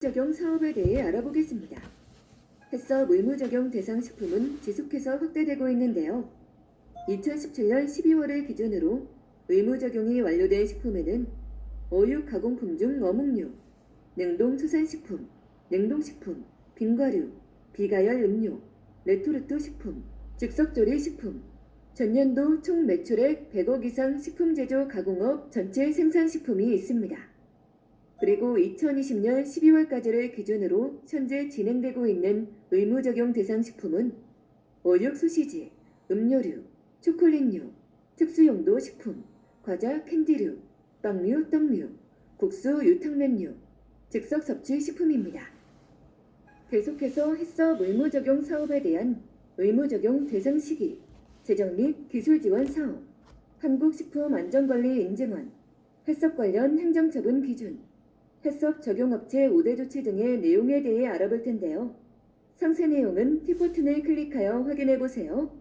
적용 사업에 대해 알아보겠습니다. 해썹 의무 적용 대상 식품은 지속해서 확대되고 있는데요. 2017년 12월을 기준으로 의무 적용이 완료된 식품에는 어육 가공품 중 어묵류, 냉동수산식품, 냉동식품, 빙과류, 비가열 음료, 레토르트 식품, 즉석조리식품, 전년도 총 매출액 100억 이상 식품제조 가공업 전체 생산식품이 있습니다. 그리고 2020년 12월까지를 기준으로 현재 진행되고 있는 의무 적용 대상 식품은 어육 소시지, 음료류, 초콜릿류, 특수용도 식품, 과자 캔디류, 빵류, 떡류, 국수, 유탕면류, 즉석 섭취 식품입니다. 계속해서 해썹 의무 적용 사업에 대한 의무 적용 대상 시기, 재정 및 기술 지원 사업, 한국식품안전관리 인증원, 해썹 관련 행정처분 기준, 해썹 적용업체 우대 조치 등의 내용에 대해 알아볼 텐데요. 상세 내용은 팁 버튼을 클릭하여 확인해 보세요.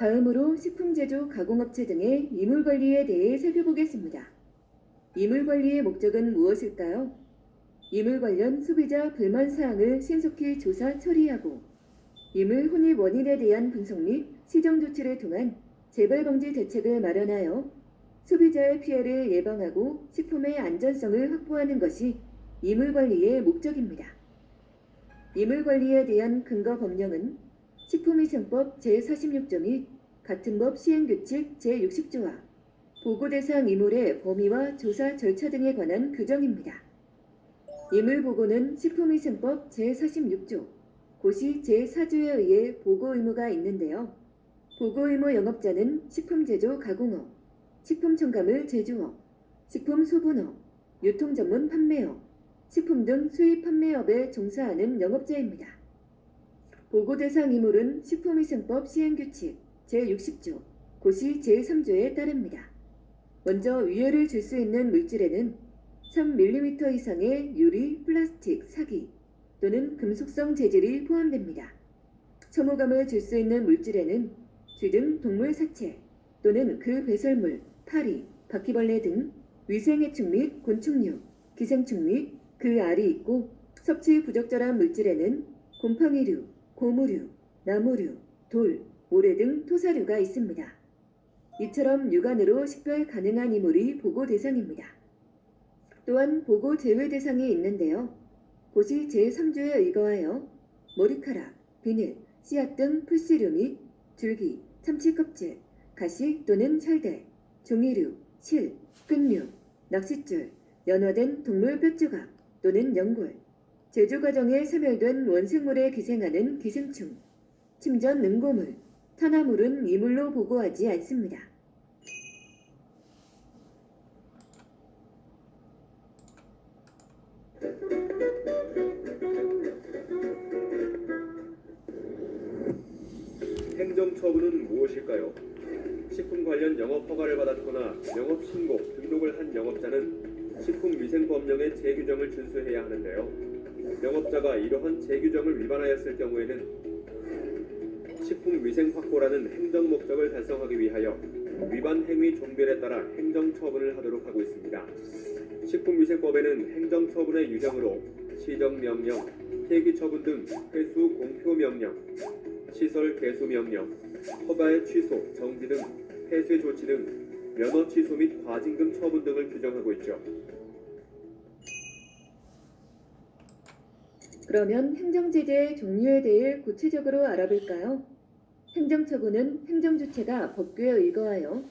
다음으로 식품제조 가공업체 등의 이물관리에 대해 살펴보겠습니다. 이물관리의 목적은 무엇일까요? 이물 관련 소비자 불만 사항을 신속히 조사 처리하고 이물 혼입 원인에 대한 분석 및 시정 조치를 통한 재발 방지 대책을 마련하여 소비자의 피해를 예방하고 식품의 안전성을 확보하는 것이 이물관리의 목적입니다. 이물관리에 대한 근거 법령은 식품위생법 제46조 및 같은 법 시행규칙 제60조와 보고대상 이물의 범위와 조사 절차 등에 관한 규정입니다. 이물보고는 식품위생법 제46조, 고시 제4조에 의해 보고 의무가 있는데요. 보고 의무 영업자는 식품제조 가공업, 식품첨가물 제조업, 식품소분업, 유통전문 판매업, 식품 등 수입 판매업에 종사하는 영업자입니다. 보고 대상 이물은 식품위생법 시행규칙 제60조, 고시 제3조에 따릅니다. 먼저 위해를 줄 수 있는 물질에는 3mm 이상의 유리, 플라스틱, 사기 또는 금속성 재질이 포함됩니다. 첨호감을 줄 수 있는 물질에는 쥐 등 동물 사체 또는 그 배설물, 파리, 바퀴벌레 등 위생해충 및 곤충류, 기생충 및 그 알이 있고 섭취 부적절한 물질에는 곰팡이류, 고무류, 나무류, 돌, 모래 등 토사류가 있습니다. 이처럼 육안으로 식별 가능한 이물이 보고 대상입니다. 또한 보고 제외 대상이 있는데요. 고시 제3조에 의거하여 머리카락, 비늘, 씨앗 등 풀씨류 및 줄기, 참치 껍질, 가시 또는 찰대, 종이류, 실, 끈류, 낚싯줄, 연화된 동물 뼈조각 또는 연골, 제조 과정에 사멸된 원생물에 기생하는 기생충, 침전 응고물, 탄화물은 이물로 보고하지 않습니다. 행정처분은 무엇일까요? 식품 관련 영업 허가를 받았거나 영업 신고, 등록을 한 영업자는 식품위생법령의 제규정을 준수해야 하는데요. 영업자가 이러한 제규정을 위반하였을 경우에는 식품위생 확보라는 행정 목적을 달성하기 위하여 위반 행위 종별에 따라 행정처분을 하도록 하고 있습니다. 식품위생법에는 행정처분의 유형으로 시정명령, 폐기처분 등 회수 공표명령, 시설 개수명령, 허가의 취소, 정지 등 폐쇄 조치 등 면허 취소 및 과징금 처분 등을 규정하고 있죠. 그러면 행정제재의 종류에 대해 구체적으로 알아볼까요? 행정처분은 행정주체가 법규에 의거하여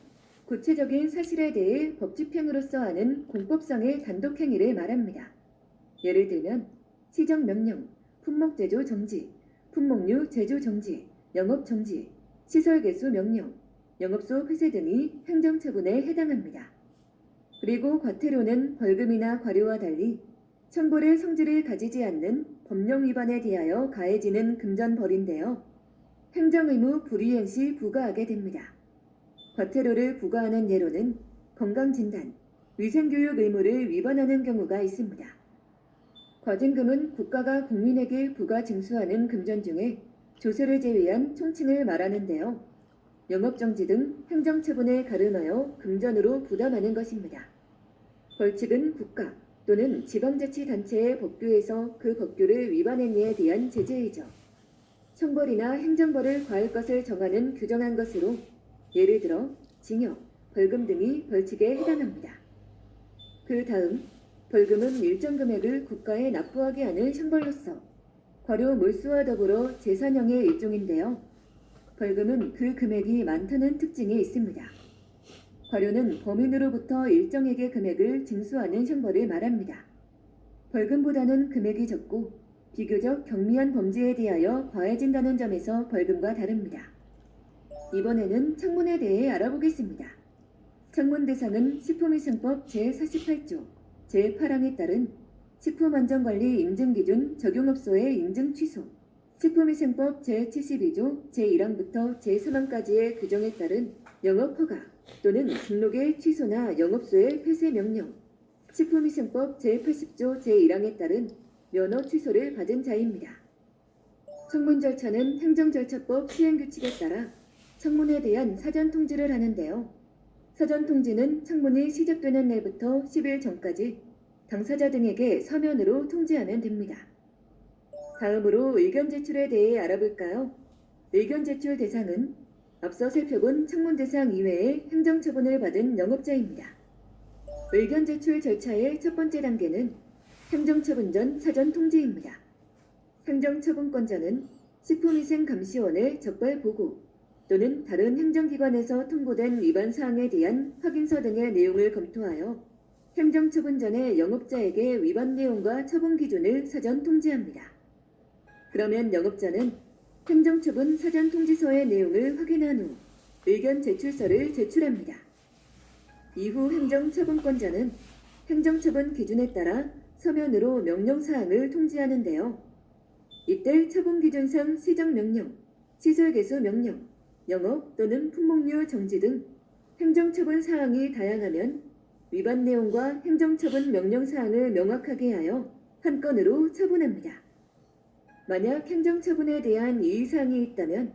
구체적인 사실에 대해 법 집행으로서 하는 공법상의 단독 행위를 말합니다. 예를 들면 시정명령, 품목제조 정지, 품목류 제조 정지, 영업 정지, 시설 개수 명령, 영업소 폐쇄 등이 행정처분에 해당합니다. 그리고 과태료는 벌금이나 과료와 달리 청벌의 성질을 가지지 않는 법령 위반에 대하여 가해지는 금전벌인데요. 행정의무 불이행 시 부과하게 됩니다. 과태료를 부과하는 예로는 건강진단, 위생교육 의무를 위반하는 경우가 있습니다. 과징금은 국가가 국민에게 부과 징수하는 금전 중에 조세를 제외한 총칭을 말하는데요. 영업정지 등 행정처분에 가름하여 금전으로 부담하는 것입니다. 벌칙은 국가 또는 지방자치단체의 법규에서 그 법규를 위반한 이에 대한 제재이죠. 청벌이나 행정벌을 과할 것을 정하는 규정한 것으로 예를 들어 징역, 벌금 등이 벌칙에 해당합니다. 그 다음 벌금은 일정 금액을 국가에 납부하게 하는 형벌로서 과료 몰수와 더불어 제산형의 일종인데요. 벌금은 그 금액이 많다는 특징이 있습니다. 과료는 범인으로부터 일정액의 금액을 징수하는 형벌을 말합니다. 벌금보다는 금액이 적고 비교적 경미한 범죄에 대하여 과해진다는 점에서 벌금과 다릅니다. 이번에는 청문에 대해 알아보겠습니다. 청문 대상은 식품위생법 제48조 제8항에 따른 식품안전관리 인증기준 적용업소의 인증 취소, 식품위생법 제72조 제1항부터 제3항까지의 규정에 따른 영업허가 또는 등록의 취소나 영업소의 폐쇄 명령, 식품위생법 제80조 제1항에 따른 면허 취소를 받은 자입니다. 청문 절차는 행정절차법 시행규칙에 따라 청문에 대한 사전 통지를 하는데요. 사전 통지는 청문이 시작되는 날부터 10일 전까지 당사자 등에게 서면으로 통지하면 됩니다. 다음으로 의견 제출에 대해 알아볼까요? 의견 제출 대상은 앞서 살펴본 청문 대상 이외의 행정처분을 받은 영업자입니다. 의견 제출 절차의 첫 번째 단계는 행정처분 전 사전 통지입니다. 행정처분권자는 식품위생감시원의 적발 보고 또는 다른 행정기관에서 통보된 위반 사항에 대한 확인서 등의 내용을 검토하여 행정처분 전에 영업자에게 위반 내용과 처분 기준을 사전 통지합니다. 그러면 영업자는 행정처분 사전 통지서의 내용을 확인한 후 의견 제출서를 제출합니다. 이후 행정처분권자는 행정처분 기준에 따라 서면으로 명령사항을 통지하는데요. 이때 처분기준상 시정명령, 시설개수 명령, 영업 또는 품목류 정지 등 행정처분 사항이 다양하면 위반 내용과 행정처분 명령사항을 명확하게 하여 한 건으로 처분합니다. 만약 행정처분에 대한 이의사항이 있다면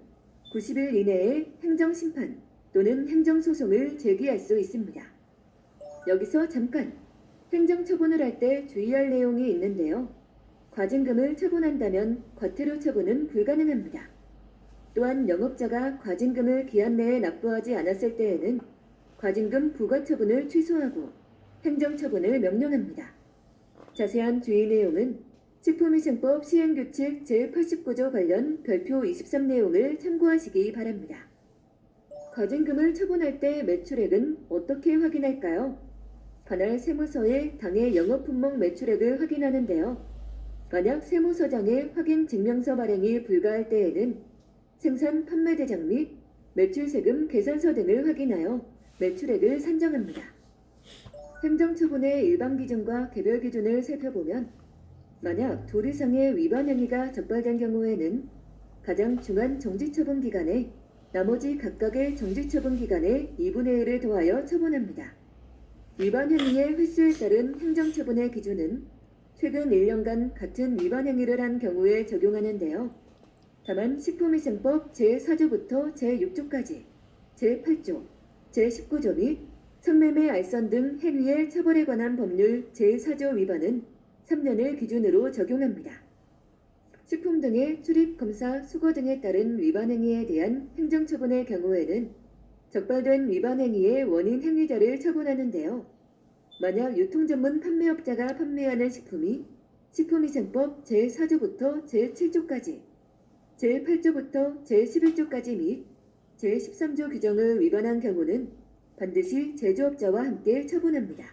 90일 이내에 행정심판 또는 행정소송을 제기할 수 있습니다. 여기서 잠깐 행정처분을 할 때 주의할 내용이 있는데요. 과징금을 처분한다면 과태료 처분은 불가능합니다. 또한 영업자가 과징금을 기한 내에 납부하지 않았을 때에는 과징금 부과 처분을 취소하고 행정처분을 명령합니다. 자세한 주의 내용은 식품위생법 시행규칙 제89조 관련 별표 23 내용을 참고하시기 바랍니다. 과징금을 처분할 때 매출액은 어떻게 확인할까요? 관할 세무서에 당해 영업품목 매출액을 확인하는데요. 만약 세무서장의 확인 증명서 발행이 불가할 때에는 생산 판매대장 및 매출세금 계산서 등을 확인하여 매출액을 산정합니다. 행정처분의 일반 기준과 개별 기준을 살펴보면 만약 둘 이상의 위반 행위가 적발된 경우에는 가장 중한 정지처분 기간에 나머지 각각의 정지처분 기간의 2분의 1을 더하여 처분합니다. 위반 행위의 횟수에 따른 행정처분의 기준은 최근 1년간 같은 위반 행위를 한 경우에 적용하는데요. 다만 식품위생법 제4조부터 제6조까지 제8조, 제19조 및 성매매 알선 등 행위의 처벌에 관한 법률 제4조 위반은 3년을 기준으로 적용합니다. 식품 등의 출입, 검사, 수거 등에 따른 위반 행위에 대한 행정처분의 경우에는 적발된 위반 행위의 원인 행위자를 처분하는데요. 만약 유통전문 판매업자가 판매하는 식품이 식품위생법 제4조부터 제7조까지, 제8조부터 제11조까지 및 제13조 규정을 위반한 경우는 반드시 제조업자와 함께 처분합니다.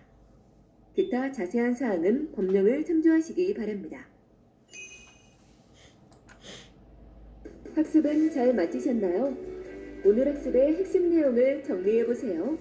기타 자세한 사항은 법령을 참조하시기 바랍니다. 학습은 잘 마치셨나요? 오늘 학습의 핵심 내용을 정리해 보세요.